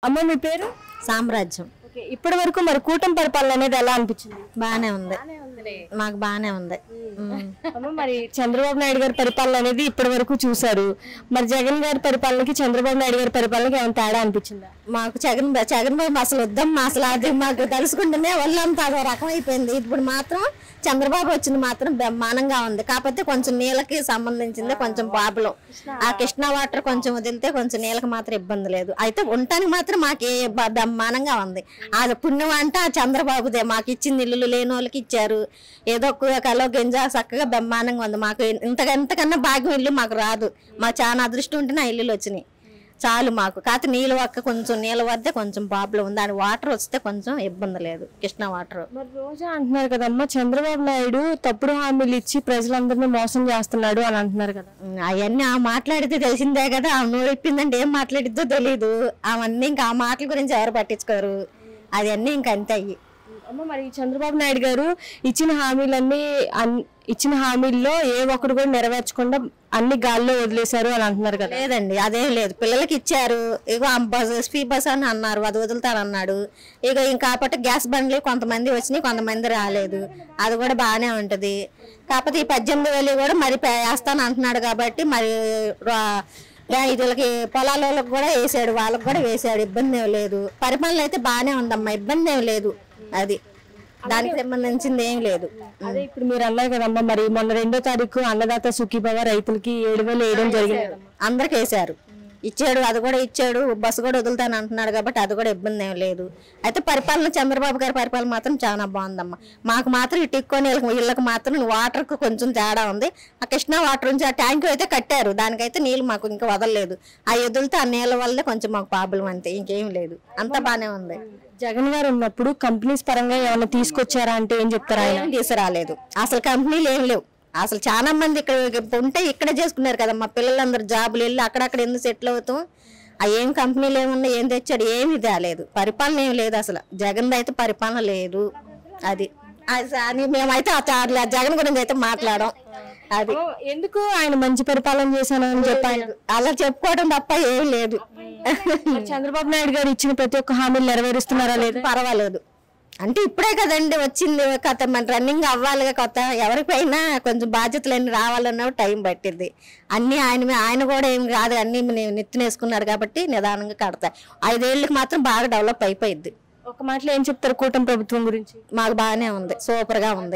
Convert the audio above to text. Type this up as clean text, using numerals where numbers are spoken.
అమ్మ మీ పేరు? సామ్రాజ్యం. ఓకే, ఇప్పటి వరకు మరి కూటమి పరిపాలన అనేది ఎలా అనిపించింది? బానే ఉంది, మాకు బానే ఉంది. అమ్మ మరి చంద్రబాబు నాయుడు గారి పరిపాలన అనేది ఇప్పటి వరకు చూసారు, మరి జగన్ గారి పరిపాలనకి చంద్రబాబు నాయుడు గారి పరిపాలనకి ఏమైనా తేడా అనిపించిందా? మాకు జగన్ బాబు అసలు వద్దమ్మా, అసలు అది మాకు తెలుసుకుంటేనే ఒళ్ళంతా అదో రకం అయిపోయింది. ఇప్పుడు మాత్రం చంద్రబాబు వచ్చింది మాత్రం బ్రహ్మాండంగా ఉంది. కాకపోతే కొంచెం నీళ్ళకి సంబంధించింది కొంచెం ప్రాబ్లం. ఆ కృష్ణా వాటర్ కొంచెం వదిలితే కొంచెం నీళ్ళకి మాత్రం ఇబ్బంది లేదు. అయితే ఉండటానికి మాత్రం మాకు బ్రహ్మాండంగా ఉంది. అది పుణ్యం అంటే ఆ చంద్రబాబుదే. మాకు ఇచ్చింది ఇల్లు లేని వాళ్ళకి ఇచ్చారు, ఏదో కలో గింజ చక్కగా బ్రహ్మాండంగా ఉంది. మాకు ఇంతకన్నా భాగ్యం ఇల్లు మాకు రాదు. మాకు చాలా అదృష్టం ఉంటే నా ఇల్లులు వచ్చినాయి చాలు మాకు. కాకపోతే నీళ్ళు వక్క కొంచెం నీళ్ళ వద్దే కొంచెం ప్రాబ్లం ఉంది. దాని వాటర్ వస్తే కొంచెం ఇబ్బంది లేదు, కృష్ణా వాటర్. మరి రోజా అంటున్నారు కదమ్మా, చంద్రబాబు నాయుడు తప్పుడు హామీలు ఇచ్చి ప్రజలందరినీ మోసం చేస్తున్నాడు అని అంటున్నారు కదా. అవన్నీ ఆ మాట్లాడితే తెలిసిందే కదా. ఆమె నోరు ఇప్పిందంటే ఏం మాట్లాడిద్దో తెలీదు. అవన్నీ ఇంకా ఆ మాటల గురించి ఎవరు పట్టించుకోరు. అది అన్నీ ఇంక అంతే అయ్యి. అమ్మ మరి చంద్రబాబు నాయుడు గారు ఇచ్చిన హామీల్లో ఏ ఒక్కరు కూడా నెరవేర్చకుండా అన్ని గాల్లో వదిలేశారు అని అంటున్నారు కదా. లేదండి, అదేం లేదు. పిల్లలకి ఇచ్చారు, ఇగో ఫ్రీ బస్ అని అన్నారు, అది వదులుతారన్నాడు. ఇక ఇంకా కాబట్టి గ్యాస్ బండ్లు కొంతమంది వచ్చినాయి, కొంతమంది రాలేదు. అది కూడా బాగానే ఉంటది. కాకపోతే ఈ 18,000 కూడా మరి వేస్తాను అంటున్నాడు కాబట్టి మరి వీళ్ళకి పొలాలకు కూడా వేసాడు, వాళ్ళకి కూడా వేసాడు. ఇబ్బంది ఏం లేదు. పరిపాలన అయితే బాగానే ఉందమ్మా, ఇబ్బంది ఏం లేదు. అది దానికి సంబంధించింది ఏం లేదు. అదే ఇప్పుడు మీరు అన్నారు కదమ్మా, మరి మొన్న 2వ తారీఖు అన్నదాత సుఖీభవ రైతులకి 7,000 వేయడం జరిగింది. అందరికి వేసారు, ఇచ్చాడు. అది కూడా ఇచ్చాడు. బస్సు కూడా వదులుతాను అంటున్నాడు కాబట్టి అది కూడా ఇబ్బంది ఏం లేదు. అయితే పరిపాలన చంద్రబాబు గారి పరిపాలన మాత్రం చాలా బాగుందమ్మా. మాకు మాత్రం ఈ టిక్కొని ఇళ్ళకి మాత్రం వాటర్కు కొంచెం తేడా ఉంది. ఆ కృష్ణా వాటర్ నుంచి ఆ ట్యాంక్ అయితే కట్టారు, దానికైతే నీళ్ళు మాకు ఇంకా వదలలేదు. ఆ వదిలితే ఆ నీళ్ళ వల్లే కొంచెం మాకు ప్రాబ్లం, అంతే, ఇంకేం లేదు. అంతా బాగానే ఉంది. జగన్ గారు ఉన్నప్పుడు కంపెనీస్ పరంగా ఏమైనా తీసుకొచ్చారా అంటే ఏం చెప్తారా? ఏం తీసుకురాలేదు. అసలు కంపెనీలు ఏం లేవు. అసలు చాలా మంది ఇక్కడ ఉంటే ఇక్కడ చేసుకున్నారు కదా. మా పిల్లలందరూ జాబులు వెళ్ళి అక్కడక్కడ ఎందుకు సెటిల్ అవుతాం. ఆ ఏం కంపెనీలు ఏమన్నా ఏం తెచ్చాడు, ఏమి తేలేదు. పరిపాలన ఏం లేదు అసలు. జగన్ అయితే పరిపాలన లేదు. అది మేమైతే జగన్ గురించి అయితే మాట్లాడడం. అది ఎందుకు ఆయన మంచి పరిపాలన చేశానని చెప్పాను అలా చెప్పుకోవడం తప్ప ఏం లేదు. చంద్రబాబు నాయుడు గారు ఇచ్చిన ప్రతి ఒక్క హామీలు నెరవేరుస్తున్నారా లేదు? పర్వాలేదు. అంటే ఇప్పుడే కదండి వచ్చింది కొత్త, మన రన్నింగ్ అవ్వాలిగా. కొత్త ఎవరికైనా కొంచెం బాధ్యతలన్నీ రావాలన్నప్పుడు టైం పట్టింది. అన్ని ఆయన కూడా ఏం కాదు, అన్ని నెత్తినేసుకున్నారు కాబట్టి నిదానంగా కడతాయి. 5 ఏళ్ళకి మాత్రం బాగా డెవలప్ అయిపోయింది. ఒక మాటలో ఏం చెప్తారు కూటమి ప్రభుత్వం గురించి? మాకు బాగానే ఉంది, సూపర్ గా ఉంది.